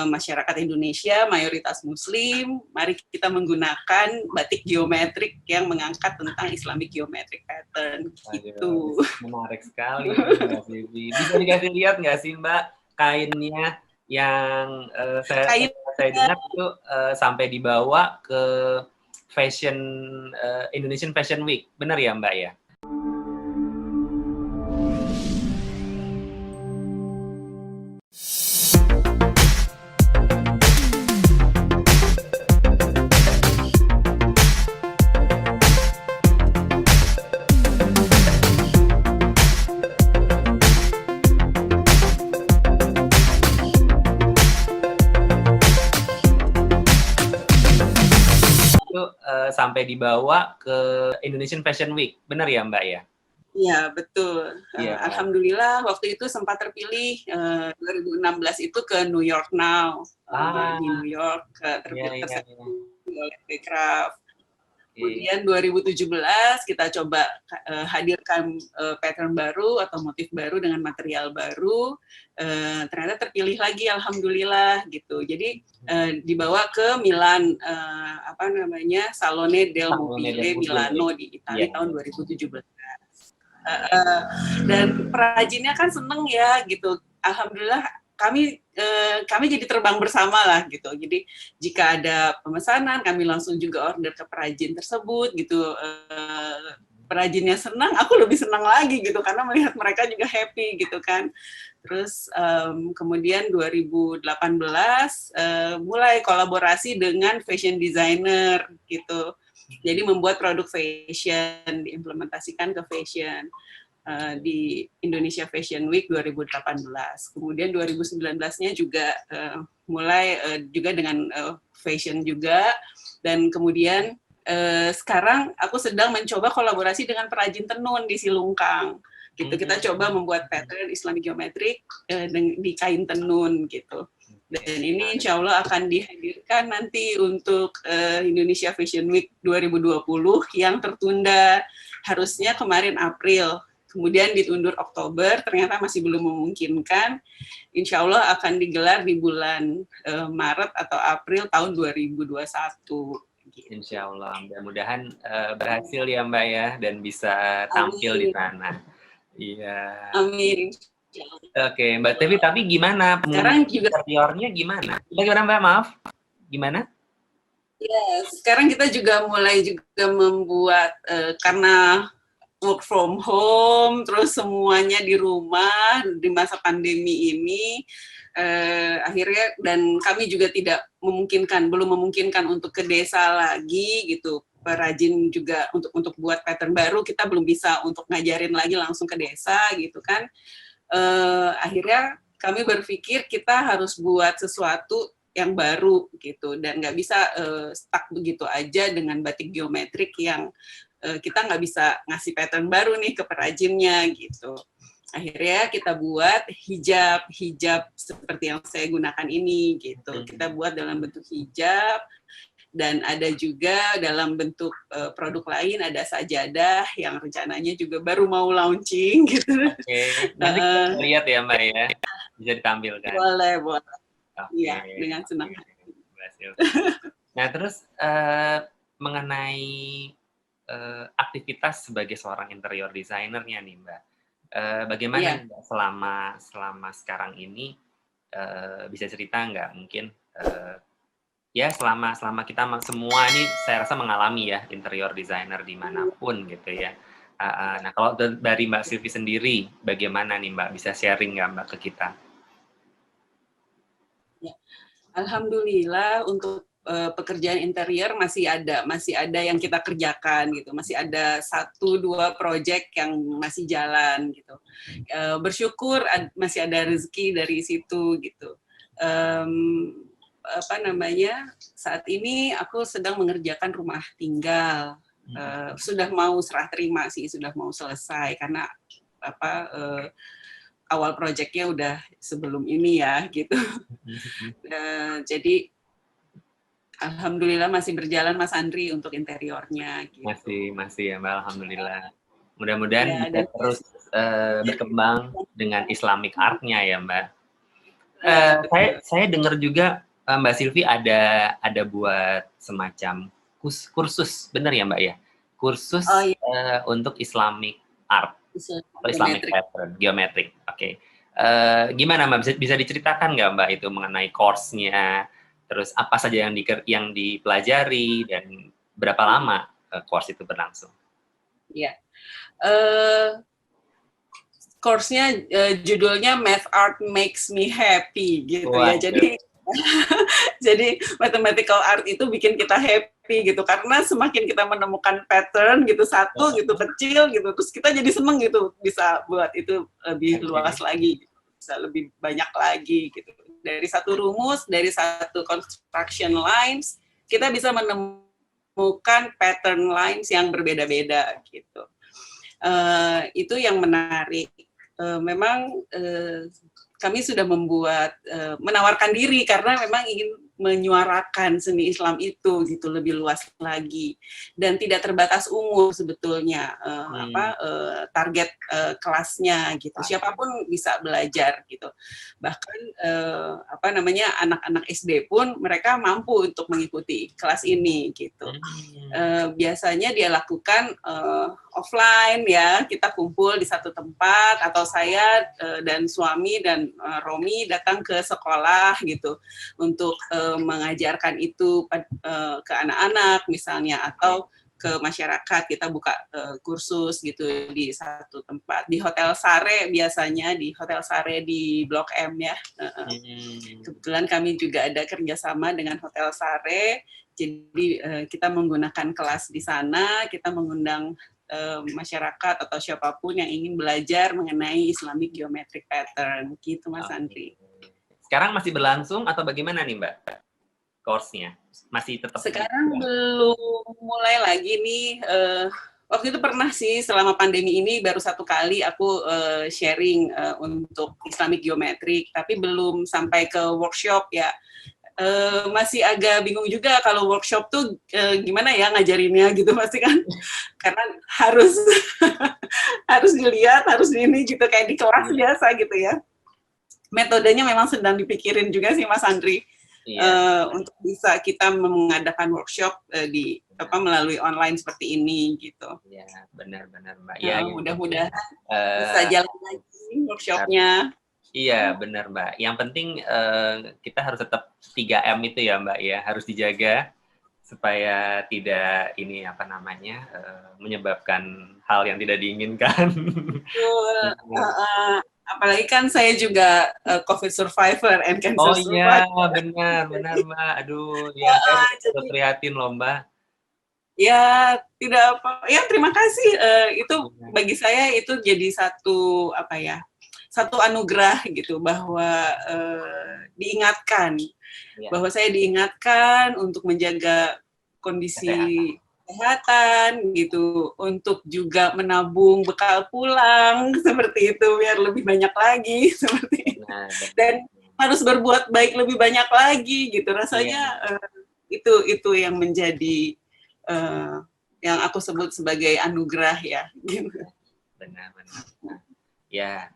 masyarakat Indonesia mayoritas Muslim, mari kita menggunakan batik geometrik yang mengangkat tentang Islamic geometric pattern. Gitu. Menarik sekali, Mbak Vivi. Bisa dikasih lihat nggak sih, Mbak, kainnya yang saya dengar itu sampai dibawa ke Indonesian Fashion Week, benar ya, Mbak ya? Sampai dibawa ke Indonesian Fashion Week, benar ya, Mbak ya? Iya, betul. Alhamdulillah waktu itu sempat terpilih 2016 itu ke New York Now. Di New York terpilih oleh Beecraft. Kemudian 2017 kita coba hadirkan pattern baru atau motif baru dengan material baru. Ternyata terpilih lagi, alhamdulillah gitu. Jadi dibawa ke Milan, Salone del Mobile Milano di Italia tahun 2017. Dan perajinnya kan seneng ya gitu. Alhamdulillah kami jadi terbang bersama lah gitu. Jadi jika ada pemesanan, kami langsung juga order ke perajin tersebut gitu. Perajinnya senang, aku lebih senang lagi gitu karena melihat mereka juga happy gitu kan. Terus kemudian 2018 mulai kolaborasi dengan fashion designer gitu. Jadi membuat produk fashion, diimplementasikan ke fashion. Di Indonesia Fashion Week 2018. Kemudian 2019-nya juga mulai juga dengan fashion juga, dan kemudian sekarang aku sedang mencoba kolaborasi dengan perajin tenun di Silungkang. Gitu, kita coba membuat pattern Islamic geometrik di kain tenun gitu. Dan ini insya Allah akan dihadirkan nanti untuk Indonesia Fashion Week 2020 yang tertunda harusnya kemarin April. Kemudian diundur Oktober, ternyata masih belum memungkinkan. Insya Allah akan digelar di bulan Maret atau April tahun 2021. Gitu. Insya Allah, mudah-mudahan berhasil ya Mbak ya, dan bisa tampil di sana. Iya. Amin. Oke, Mbak Tevi, tapi gimana? Sekarang juga interiornya gimana? Bagaimana Mbak? Maaf, gimana? Ya, sekarang kita juga mulai juga membuat karena work from home, terus semuanya di rumah di masa pandemi ini, akhirnya, dan kami juga belum memungkinkan untuk ke desa lagi gitu. Perajin juga untuk buat pattern baru, kita belum bisa untuk ngajarin lagi langsung ke desa gitu kan. Akhirnya kami berpikir kita harus buat sesuatu yang baru gitu, dan nggak bisa stuck begitu aja dengan batik geometrik yang kita nggak bisa ngasih pattern baru nih ke perajinnya gitu. Akhirnya kita buat hijab seperti yang saya gunakan ini gitu. Kita buat dalam bentuk hijab, dan ada juga dalam bentuk produk lain, ada sajadah yang rencananya juga baru mau launching gitu. Oke, nanti kita lihat ya Mbak ya, bisa ditampilkan. Boleh. Iya, dengan senang hati. Nah terus mengenai aktivitas sebagai seorang interior designernya nih Mbak, bagaimana Mbak selama sekarang ini, bisa cerita nggak mungkin ya selama kita semua ini saya rasa mengalami ya interior designer dimanapun gitu ya. Nah kalau dari Mbak Silvi sendiri bagaimana nih Mbak, bisa sharing nggak Mbak ke kita? Ya. Alhamdulillah untuk pekerjaan interior masih ada yang kita kerjakan gitu, masih ada 1-2 proyek yang masih jalan gitu. Bersyukur masih ada rezeki dari situ gitu. Saat ini aku sedang mengerjakan rumah tinggal. Sudah mau serah terima sih, sudah mau selesai karena awal proyeknya udah sebelum ini ya gitu. Jadi alhamdulillah masih berjalan Mas Andri untuk interiornya. Gitu. Masih ya Mbak, alhamdulillah. Mudah-mudahan bisa terus berkembang dengan Islamic art-nya ya Mbak. Saya dengar juga Mbak Silvi ada buat semacam kursus, benar ya Mbak ya? Kursus iya. untuk Islamic art atau Islamic pattern, geometrik. Oke. Gimana Mbak, bisa diceritakan nggak Mbak itu mengenai course-nya, terus apa saja yang dipelajari, dan berapa lama course itu berlangsung? Iya. Course-nya judulnya Math Art Makes Me Happy gitu ya. Jadi mathematical art itu bikin kita happy gitu, karena semakin kita menemukan pattern gitu satu gitu kecil gitu, terus kita jadi seneng gitu bisa buat itu lebih luas lagi, gitu. Bisa lebih banyak lagi gitu. Dari satu rumus, dari satu construction lines, kita bisa menemukan pattern lines yang berbeda-beda gitu. Itu yang menarik. Memang kami sudah menawarkan diri karena memang ingin menyuarakan seni Islam itu gitu lebih luas lagi, dan tidak terbatas umur sebetulnya target kelasnya gitu, siapapun bisa belajar gitu, bahkan anak-anak SD pun mereka mampu untuk mengikuti kelas ini gitu. Biasanya dia lakukan offline ya, kita kumpul di satu tempat, atau saya dan suami dan Romi datang ke sekolah gitu untuk mengajarkan itu ke anak-anak misalnya, atau ke masyarakat. Kita buka kursus gitu di satu tempat, di Hotel Sare biasanya, di Hotel Sare di Blok M ya. Kebetulan kami juga ada kerjasama dengan Hotel Sare, jadi kita menggunakan kelas di sana, kita mengundang masyarakat atau siapapun yang ingin belajar mengenai Islamic Geometric Pattern gitu, Mas Andri. Sekarang masih berlangsung atau bagaimana nih Mbak course-nya? Masih tetap? Sekarang belum mulai lagi nih. Waktu itu pernah sih, selama pandemi ini baru satu kali aku sharing untuk Islamic Geometric, tapi belum sampai ke workshop ya. Masih agak bingung juga kalau workshop tuh gimana ya ngajarinnya gitu, pasti kan karena harus harus dilihat, harus ini gitu kayak di kelas biasa gitu ya. Metodenya memang sedang dipikirin juga sih Mas Andri, untuk bisa kita mengadakan workshop melalui online seperti ini gitu. Iya, benar-benar Mbak. Mudah-mudahan bisa jalan lagi workshopnya. Iya, benar Mbak. Yang penting kita harus tetap 3M itu ya Mbak ya, harus dijaga supaya tidak menyebabkan hal yang tidak diinginkan. Apalagi kan saya juga COVID survivor and cancer survivor. Oh iya, benar Mbak. Aduh, ya saya prihatin loh Mbak. Ya, tidak apa. Ya, terima kasih. Itu bagi saya itu jadi satu anugerah gitu, bahwa diingatkan, bahwa saya diingatkan untuk menjaga kondisi kesehatan gitu, untuk juga menabung bekal pulang seperti itu biar lebih banyak lagi seperti itu, dan harus berbuat baik lebih banyak lagi gitu, rasanya itu yang menjadi yang aku sebut sebagai anugerah ya. Gitu. Benar. Ya.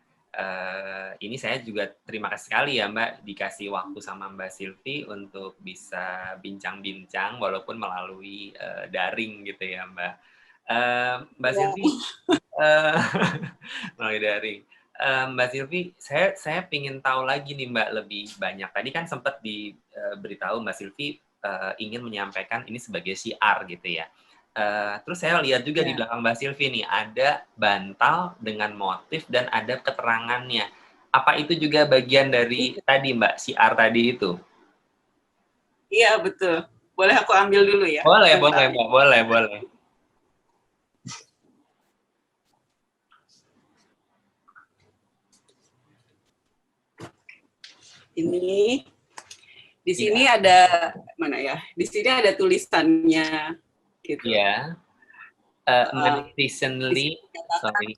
Ini saya juga terima kasih sekali ya Mbak, dikasih waktu sama Mbak Silvi untuk bisa bincang-bincang walaupun melalui daring gitu ya Mbak. Mbak Silvi, melalui daring. Mbak Silvi, saya ingin tahu lagi nih Mbak lebih banyak. Tadi kan sempat diberitahu Mbak Silvi ingin menyampaikan ini sebagai syiar gitu ya. Terus saya lihat juga di belakang Mbak Silvi nih, ada bantal dengan motif dan ada keterangannya. Apa itu juga bagian dari tadi Mbak, syiar tadi itu? Iya, betul. Boleh aku ambil dulu ya? Boleh Mbak, boleh. Ini, di sini ada, mana ya? Di sini ada tulisannya. Gitu. Iya. Magnificently, sorry,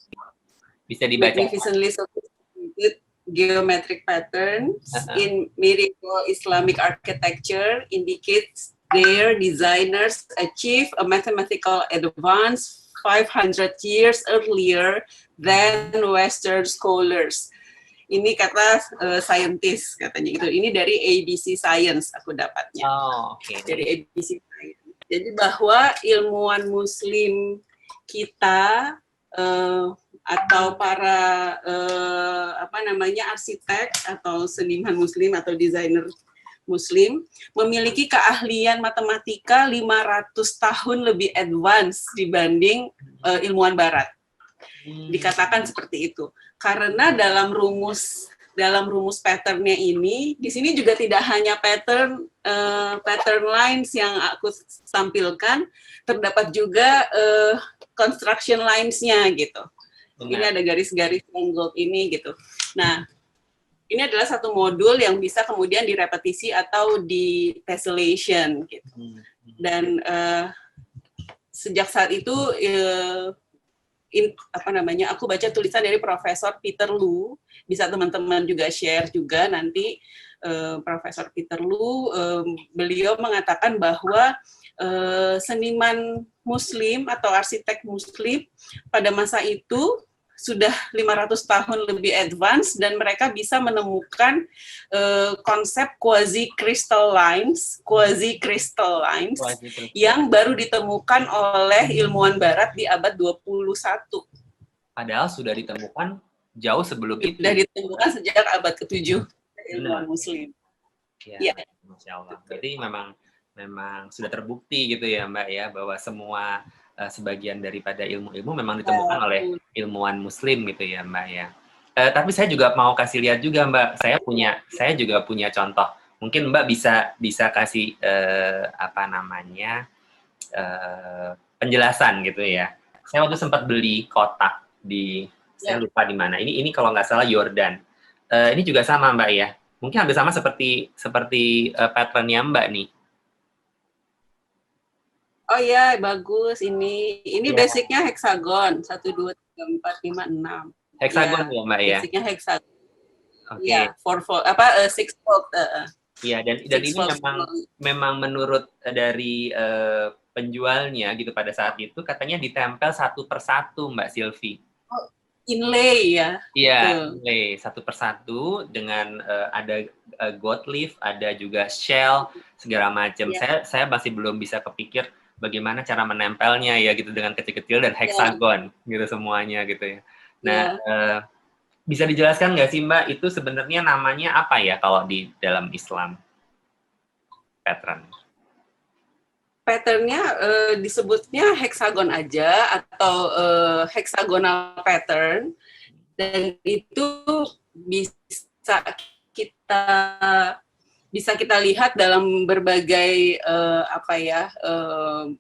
bisa dibaca. Magnificently sophisticated geometric patterns in medieval Islamic architecture indicates their designers achieved a mathematical advance 500 years earlier than Western scholars. Ini kata scientist katanya gitu. Ini dari ABC Science aku dapatnya. Oh, oke. Dari ABC Science. Jadi bahwa ilmuwan Muslim kita atau para arsitek atau seniman Muslim atau desainer Muslim memiliki keahlian matematika 500 tahun lebih advance dibanding ilmuwan Barat. Dikatakan seperti itu. Karena dalam rumus pattern-nya ini, di sini juga tidak hanya pattern lines yang aku tampilkan, terdapat juga construction lines-nya gitu. Benar. Ini ada garis-garis yang gold ini gitu. Nah, ini adalah satu modul yang bisa kemudian direpetisi atau di tessellation gitu. Dan sejak saat itu aku baca tulisan dari Profesor Peter Lu, bisa teman-teman juga share juga nanti. Profesor Peter Lu, beliau mengatakan bahwa seniman Muslim atau arsitek Muslim pada masa itu sudah 500 tahun lebih advance dan mereka bisa menemukan konsep quasi-crystal lines yang baru ditemukan oleh ilmuwan Barat di abad 21. Padahal sudah ditemukan jauh sebelum itu. Sudah ditemukan sejak abad ke-7 ilmuwan Muslim. Ya, Masya Allah. Jadi memang sudah terbukti gitu ya Mbak ya, bahwa semua sebagian daripada ilmu-ilmu memang ditemukan oleh ilmuwan Muslim gitu ya Mbak ya. Tapi saya juga mau kasih lihat juga Mbak, saya juga punya contoh. Mungkin Mbak bisa kasih penjelasan gitu ya. Saya waktu sempat beli kotak saya lupa di mana. Ini kalau nggak salah Yordan. Ini juga sama Mbak ya. Mungkin hampir sama seperti pattern-nya Mbak nih. Oh ya, bagus. Ini basicnya heksagon. 1, 2, 3, 4, 5, 6. Heksagon ya, Mbak ya? Basicnya heksagon. Oke. Ya, 6-fold. Iya, dan ini memang menurut dari penjualnya gitu pada saat itu, katanya ditempel satu persatu, Mbak Sylvie. Oh, inlay ya? Iya, inlay satu persatu dengan ada gold leaf, ada juga shell, segala macam. Yeah. Saya masih belum bisa kepikir bagaimana cara menempelnya ya gitu dengan kecil-kecil dan heksagon gitu semuanya gitu ya. Nah, bisa dijelaskan nggak sih Mbak itu sebenarnya namanya apa ya kalau di dalam Islam pattern? Patternnya disebutnya heksagon aja atau hexagonal pattern, dan itu bisa kita lihat dalam berbagai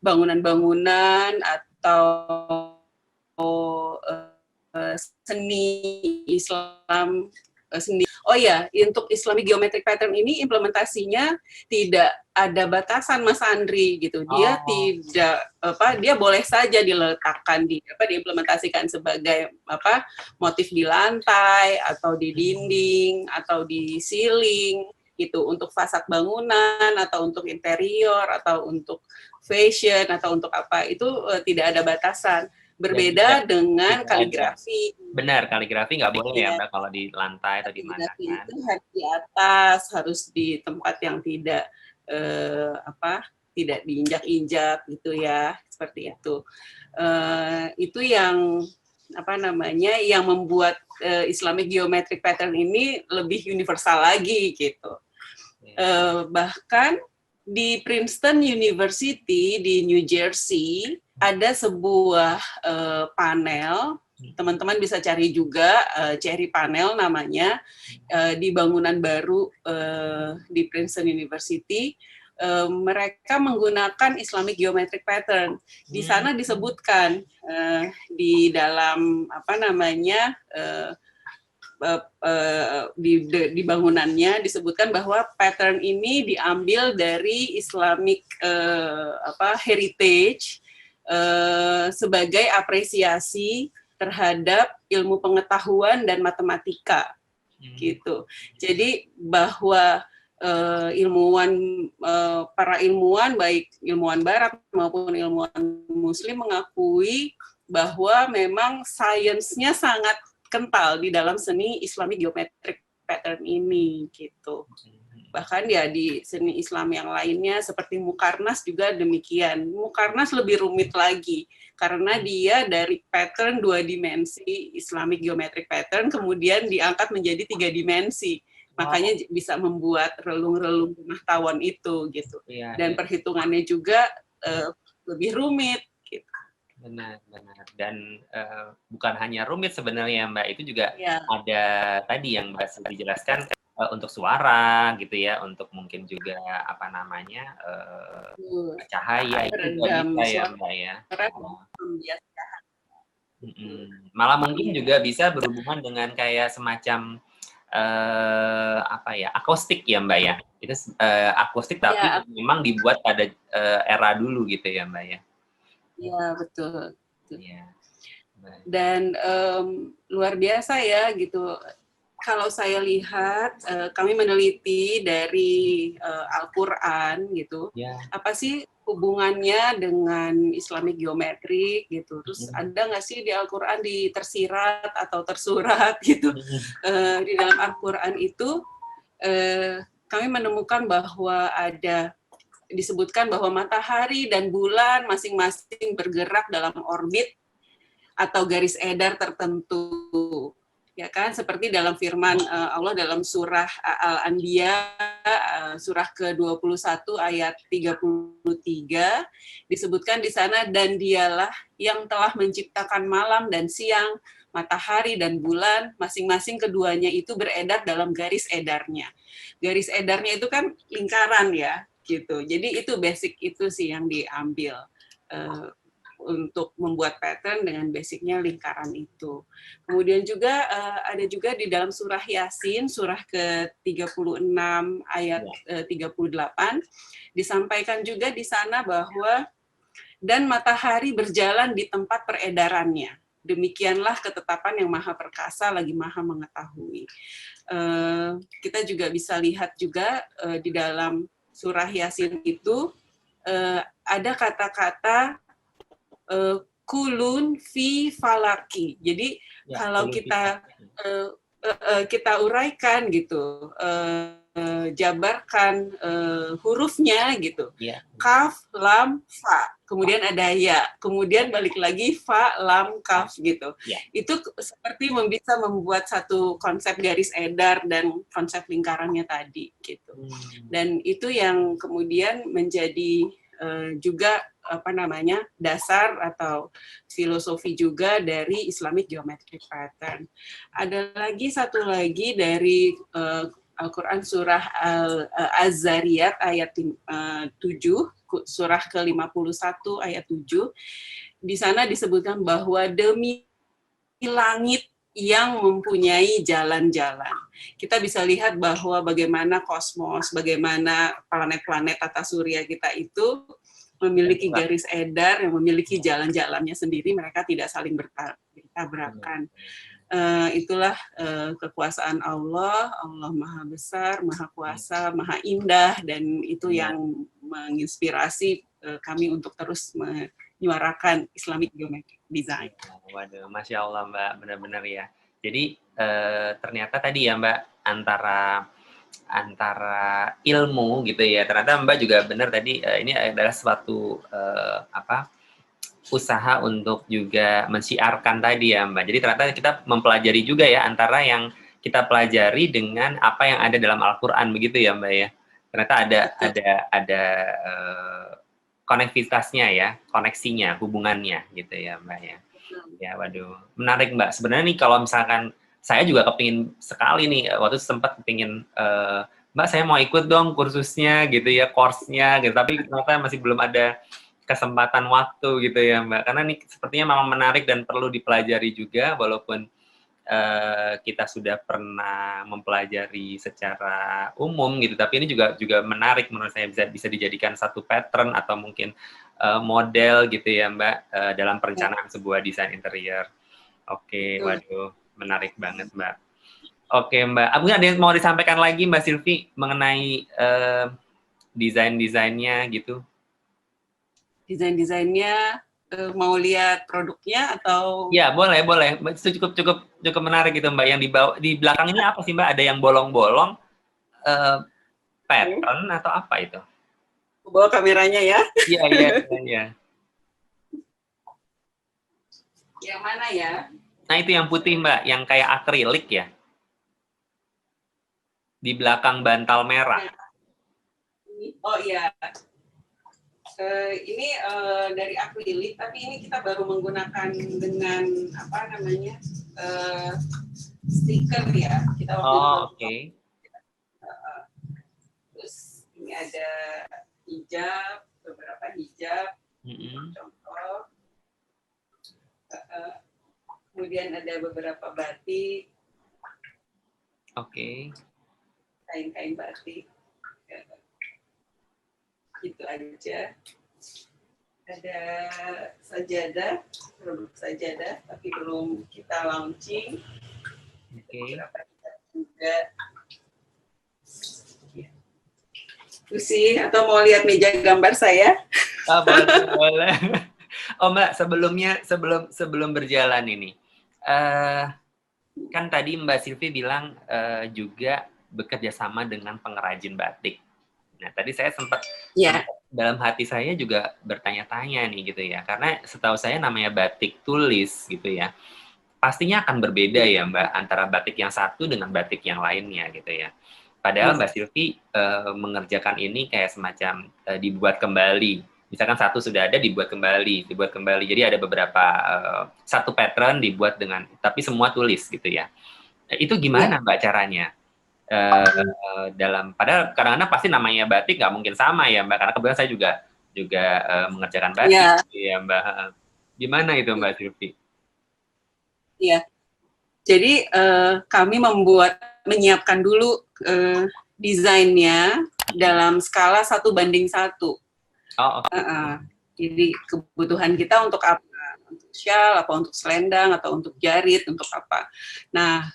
bangunan-bangunan atau seni Islam sendiri. Oh ya, untuk Islamic Geometric Pattern ini implementasinya tidak ada batasan, Mas Andri gitu. Dia dia boleh saja diletakkan diimplementasikan sebagai motif di lantai atau di dinding atau di ceiling gitu, untuk fasad bangunan atau untuk interior atau untuk fashion atau untuk apa itu tidak ada batasan. Berbeda dengan kaligrafi. Benar, kaligrafi nggak boleh ya Mbak kalau di lantai atau di mana kan? Itu harus di atas, harus di tempat yang tidak tidak diinjak-injak gitu ya, seperti itu. Itu yang yang membuat Islamic Geometric Pattern ini lebih universal lagi gitu. Bahkan di Princeton University di New Jersey ada sebuah panel, teman-teman bisa cari juga, Cherry Panel namanya, di bangunan baru di Princeton University. Mereka menggunakan Islamic Geometric Pattern. Di sana disebutkan di dalam di bangunannya disebutkan bahwa pattern ini diambil dari Islamic heritage sebagai apresiasi terhadap ilmu pengetahuan dan matematika gitu. Jadi bahwa para ilmuwan, baik ilmuwan Barat maupun ilmuwan Muslim, mengakui bahwa memang sainsnya sangat kental di dalam seni Islamic geometric pattern ini gitu. Bahkan ya di seni Islam yang lainnya seperti Mukarnas juga demikian. Mukarnas lebih rumit lagi karena dia dari pattern 2 dimensi Islamic geometric pattern kemudian diangkat menjadi 3 dimensi. Makanya bisa membuat relung-relung rumah tawon itu gitu. Dan perhitungannya juga lebih rumit gitu. Benar. Dan bukan hanya rumit sebenarnya Mbak, itu juga ada tadi yang Mbak sudah dijelaskan untuk suara gitu ya, untuk mungkin juga apa namanya cahaya itu juga bisa ya Mbak ya. Malah mungkin juga bisa berhubungan dengan kayak semacam apa ya, akustik ya Mbak ya. Itu akustik tapi memang dibuat pada era dulu gitu ya Mbak ya. Iya, betul. Iya. Dan luar biasa ya gitu. Kalau saya lihat, kami meneliti dari Al-Quran gitu, apa sih hubungannya dengan Islamic geometrik gitu. Terus ada nggak sih di Al-Quran tersirat atau tersurat gitu. Di dalam Al-Quran itu kami menemukan bahwa disebutkan bahwa matahari dan bulan masing-masing bergerak dalam orbit atau garis edar tertentu. Ya kan, seperti dalam firman Allah dalam surah Al-Anbiya, surah ke-21 ayat 33, disebutkan di sana, dan dialah yang telah menciptakan malam dan siang, matahari dan bulan, masing-masing keduanya itu beredar dalam garis edarnya. Garis edarnya itu kan lingkaran ya, gitu. Jadi itu basic itu sih yang diambil untuk membuat pattern dengan basicnya lingkaran itu. Kemudian juga ada juga di dalam surah Yasin, surah ke-36 ayat 38, disampaikan juga di sana bahwa dan matahari berjalan di tempat peredarannya. Demikianlah ketetapan yang maha perkasa lagi maha mengetahui. Kita juga bisa lihat juga di dalam surah Yasin itu ada kata-kata kulun fi falaki. Jadi kalau kita uraikan gitu, jabarkan hurufnya gitu. Kaf, lam, fa. Kemudian ada ya. Kemudian balik lagi fa, lam, kaf gitu. Itu seperti bisa membuat satu konsep garis edar dan konsep lingkarannya tadi gitu. Dan itu yang kemudian menjadi juga apa namanya dasar atau filosofi juga dari Islamic geometric pattern. Ada satu lagi dari Al-Quran surah Az-Zariyat ayat 7, surah ke-51 ayat 7. Di sana disebutkan bahwa demi langit yang mempunyai jalan-jalan. Kita bisa lihat bahwa bagaimana kosmos, bagaimana planet-planet tata surya kita itu memiliki garis edar yang memiliki jalan-jalannya sendiri, mereka tidak saling bertabrakan. Itulah kekuasaan Allah, Allah Maha Besar, Maha Kuasa, Maha Indah, dan itu yang menginspirasi kami untuk terus menyuarakan Islamic Geometric Design. Waduh, Masya Allah Mbak, benar-benar ya. Jadi ternyata tadi ya Mbak, antara ilmu gitu ya, ternyata Mbak juga benar tadi ini adalah suatu usaha untuk juga mensiarkan tadi ya Mbak. Jadi ternyata kita mempelajari juga ya antara yang kita pelajari dengan apa yang ada dalam Al-Quran begitu ya Mbak ya. Ternyata ada konektivitasnya ya, koneksinya, hubungannya gitu ya Mbak ya. Ya waduh, menarik Mbak. Sebenarnya nih kalau misalkan saya juga kepingin sekali nih, waktu sempat kepingin, Mbak saya mau ikut dong kursusnya gitu ya, course-nya gitu, tapi ternyata masih belum ada kesempatan waktu gitu ya Mbak, karena ini sepertinya memang menarik dan perlu dipelajari juga, walaupun kita sudah pernah mempelajari secara umum gitu, tapi ini juga menarik menurut saya, bisa dijadikan satu pattern atau mungkin model gitu ya Mbak, dalam perencanaan sebuah desain interior. Oke, waduh. Menarik banget, Mbak. Oke, Mbak. Mungkin ada yang mau disampaikan lagi, Mbak Silvi, mengenai desain-desainnya gitu? Desain-desainnya mau lihat produknya atau? Ya, boleh, boleh. Itu cukup menarik gitu, Mbak. Yang di belakang ini apa sih, Mbak? Ada yang bolong-bolong, pattern atau apa itu? Bawa kameranya ya. Iya, iya, iya. Yang mana ya? Nah, itu yang putih, Mbak. Yang kayak akrilik ya. Di belakang bantal merah. Oh iya. Ini dari akrilik, tapi ini kita baru menggunakan dengan apa namanya stiker ya. Kita waktu itu Oke. Terus ini ada hijab, beberapa hijab, contoh. Kemudian ada beberapa batik. Oke. Kain-kain batik. Itu aja. Ada sajadah, produk sajadah, tapi belum kita launching. Oke. Juga. Itu sih, atau mau lihat meja gambar saya? Boleh, boleh. Oh Mbak, sebelum berjalan ini, kan tadi Mbak Silvi bilang juga bekerja sama dengan pengrajin batik. Nah, tadi saya sempat dalam hati saya juga bertanya-tanya nih gitu ya, karena setahu saya namanya batik tulis gitu ya, pastinya akan berbeda ya Mbak antara batik yang satu dengan batik yang lainnya gitu ya. Padahal Mbak Silvi mengerjakan ini kayak semacam dibuat kembali. Misalkan satu sudah ada dibuat kembali. Jadi ada beberapa satu pattern dibuat dengan, tapi semua tulis gitu ya. Itu gimana Mbak caranya? Padahal kadang-kadang pasti namanya batik nggak mungkin sama ya Mbak, karena kebetulan saya juga mengerjakan batik ya Mbak. Gimana itu Mbak Silvi? Iya, jadi kami menyiapkan dulu desainnya dalam skala 1:1. Jadi kebutuhan kita untuk apa? Untuk shawl, apa untuk selendang, atau untuk jarit, untuk apa. Nah,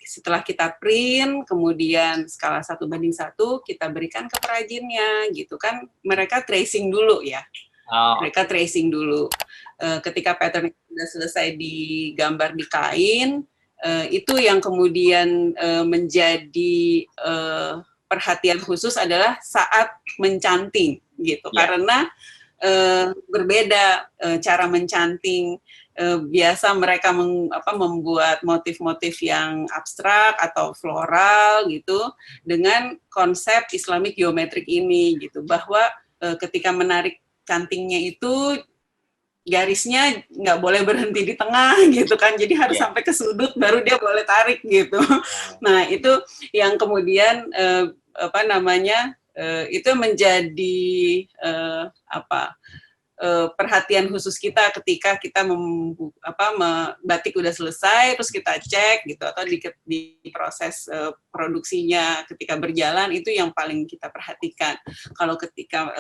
setelah kita print, kemudian skala 1:1, kita berikan ke perajinnya, gitu kan. Mereka tracing dulu ya. Mereka tracing dulu. Ketika pattern sudah selesai digambar di kain, itu yang kemudian menjadi perhatian khusus adalah saat mencanting, gitu. Karena berbeda cara mencanting. Biasa mereka membuat motif-motif yang abstrak atau floral gitu dengan konsep Islamic geometrik ini gitu, bahwa ketika menarik cantingnya itu garisnya nggak boleh berhenti di tengah gitu kan, jadi harus sampai ke sudut baru dia boleh tarik gitu. Nah itu yang kemudian itu menjadi perhatian khusus kita ketika kita batik udah selesai, terus kita cek gitu, atau di proses produksinya ketika berjalan, itu yang paling kita perhatikan. Kalau ketika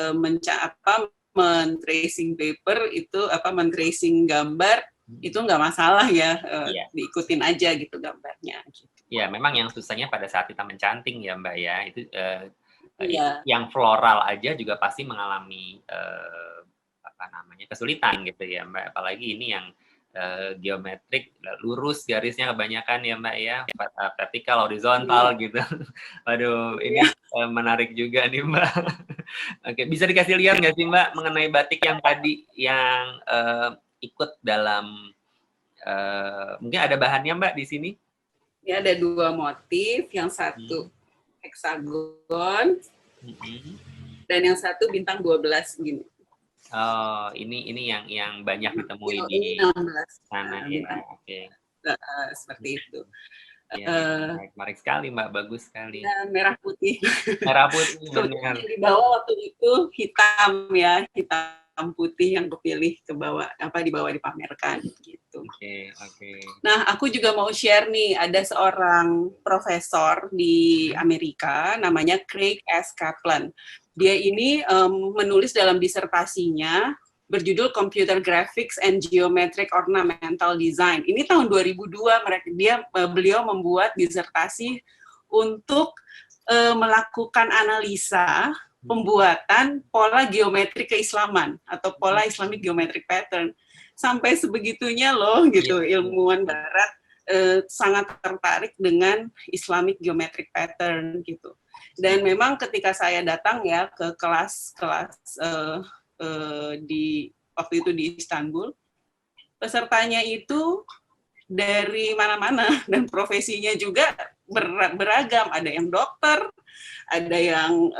men-tracing paper itu men-tracing gambar itu nggak masalah ya, diikutin aja gitu gambarnya. Gitu. Ya, memang yang susahnya pada saat kita mencanting ya Mbak ya, itu yang floral aja juga pasti mengalami kesulitan gitu ya Mbak, apalagi ini yang geometrik lurus garisnya kebanyakan ya Mbak ya, vertikal, horizontal gitu. Waduh, ini menarik juga nih Mbak. Oke, bisa dikasih lihat nggak sih Mbak mengenai batik yang tadi yang ikut dalam mungkin ada bahannya Mbak di sini? Ya, ada 2 motif, yang satu heksagon dan yang satu bintang 12 gini. Oh, ini yang banyak ditemui di sana ya. Oke. Seperti itu. Menarik sekali Mbak, bagus sekali. Dan merah putih. Merah putih benar. Di bawah waktu itu hitam ya, hitam putih yang kepilih dibawa dipamerkan gitu. Oke. Nah, aku juga mau share nih, ada seorang profesor di Amerika namanya Craig S. Kaplan. Dia ini menulis dalam disertasinya berjudul Computer Graphics and Geometric Ornamental Design. Ini tahun 2002 beliau membuat disertasi untuk melakukan analisa pembuatan pola geometrik keislaman atau pola Islamic Geometric Pattern. Sampai sebegitunya loh gitu, ilmuwan Barat sangat tertarik dengan Islamic Geometric Pattern gitu. Dan memang ketika saya datang ya ke kelas-kelas di waktu itu di Istanbul, pesertanya itu dari mana-mana dan profesinya juga beragam. Ada yang dokter, ada yang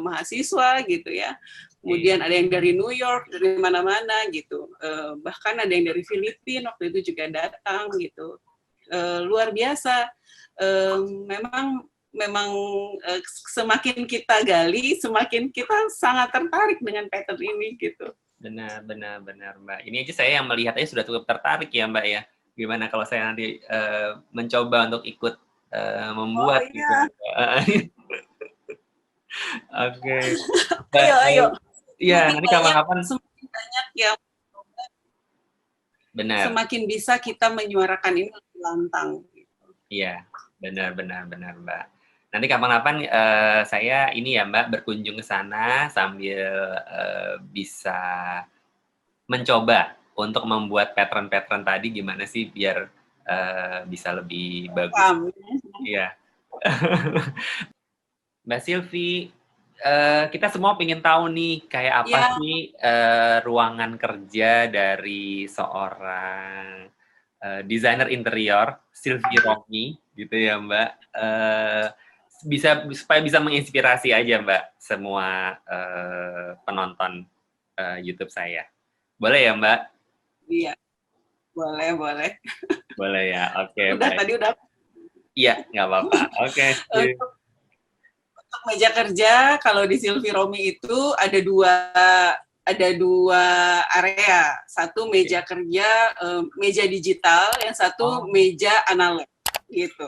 mahasiswa gitu ya. Kemudian ada yang dari New York, dari mana-mana gitu. Bahkan ada yang dari Filipina waktu itu juga datang gitu. Luar biasa. Memang semakin kita gali, semakin kita sangat tertarik dengan pattern ini gitu. Benar Mbak. Ini aja saya yang melihatnya sudah cukup tertarik ya Mbak ya. Gimana kalau saya nanti mencoba untuk ikut membuat gitu. Oke. Ayo. Iya, nanti kapan-kapan semakin banyak yang benar. Semakin bisa kita menyuarakan ini lebih lantang. Iya, benar Mbak. Nanti kapan-kapan saya ini ya Mbak berkunjung ke sana sambil bisa mencoba untuk membuat pattern-pattern tadi gimana sih biar bisa lebih bagus. Iya. Mbak Silvi, kita semua ingin tahu nih kayak apa sih ruangan kerja dari seorang desainer interior Silvi Romi gitu ya Mbak. Supaya bisa menginspirasi aja Mbak semua penonton YouTube saya. Boleh ya Mbak? Iya, boleh. Boleh ya, oke. Tadi udah. Iya, nggak apa-apa. Oke. Untuk meja kerja, kalau di Silvi Romi itu ada dua area. Satu meja kerja, meja digital, yang satu meja analog gitu.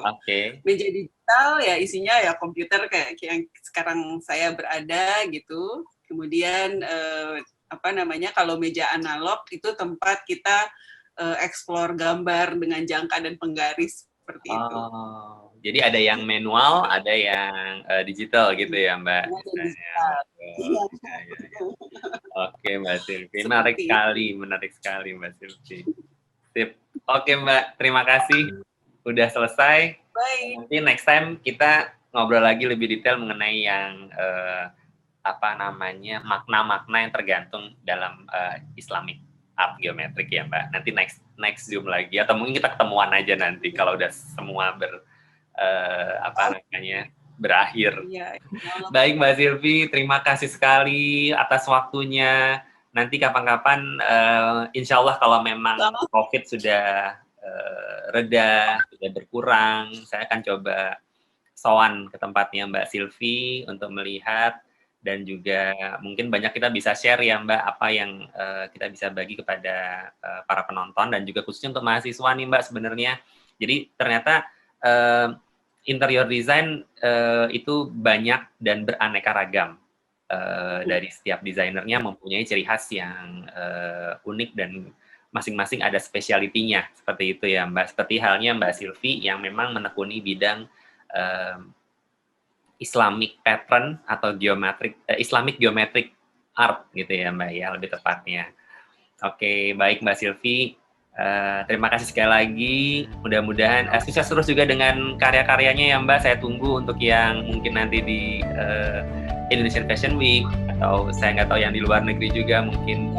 Meja digital ya isinya ya komputer kayak yang sekarang saya berada gitu. Kemudian kalau meja analog itu tempat kita explore gambar dengan jangka dan penggaris seperti itu. Jadi ada yang manual, ada yang digital gitu ya Mbak? Oke Mbak Silvi, menarik sekali Mbak Silvi. Sip. Oke Mbak, terima kasih udah selesai. Baik. Nanti next time kita ngobrol lagi lebih detail mengenai yang makna-makna yang tergantung dalam Islamic art geometrik ya Mbak. Nanti next Zoom lagi atau mungkin kita ketemuan aja nanti kalau udah semua berakhir. Ya, baik Mbak Silvi, terima kasih sekali atas waktunya. Nanti kapan-kapan insya Allah kalau memang COVID sudah reda, sudah berkurang, saya akan coba sowan ke tempatnya Mbak Silvi untuk melihat. Dan juga mungkin banyak kita bisa share ya Mbak, apa yang kita bisa bagi kepada para penonton dan juga khususnya untuk mahasiswa nih Mbak sebenarnya. Jadi ternyata interior design itu banyak dan beraneka ragam. Dari setiap desainernya mempunyai ciri khas yang unik dan masing-masing ada speciality-nya. Seperti itu ya Mbak. Seperti halnya Mbak Silvi yang memang menekuni bidang Islamic pattern atau Islamic geometric art gitu ya Mbak ya, lebih tepatnya. Oke, baik Mbak Silvi, terima kasih sekali lagi. Mudah-mudahan sukses terus juga dengan karya-karyanya ya Mbak. Saya tunggu untuk yang mungkin nanti di Indonesian Fashion Week atau saya nggak tahu yang di luar negeri juga mungkin.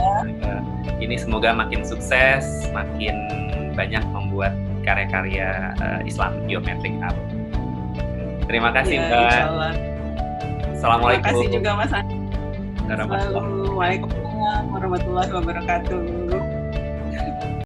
Ini semoga makin sukses, makin banyak membuat karya-karya Islamic geometric art. Terima kasih Mbak. Assalamualaikum. Terima kasih juga Mas Andi. Waalaikumsalam warahmatullahi wabarakatuh.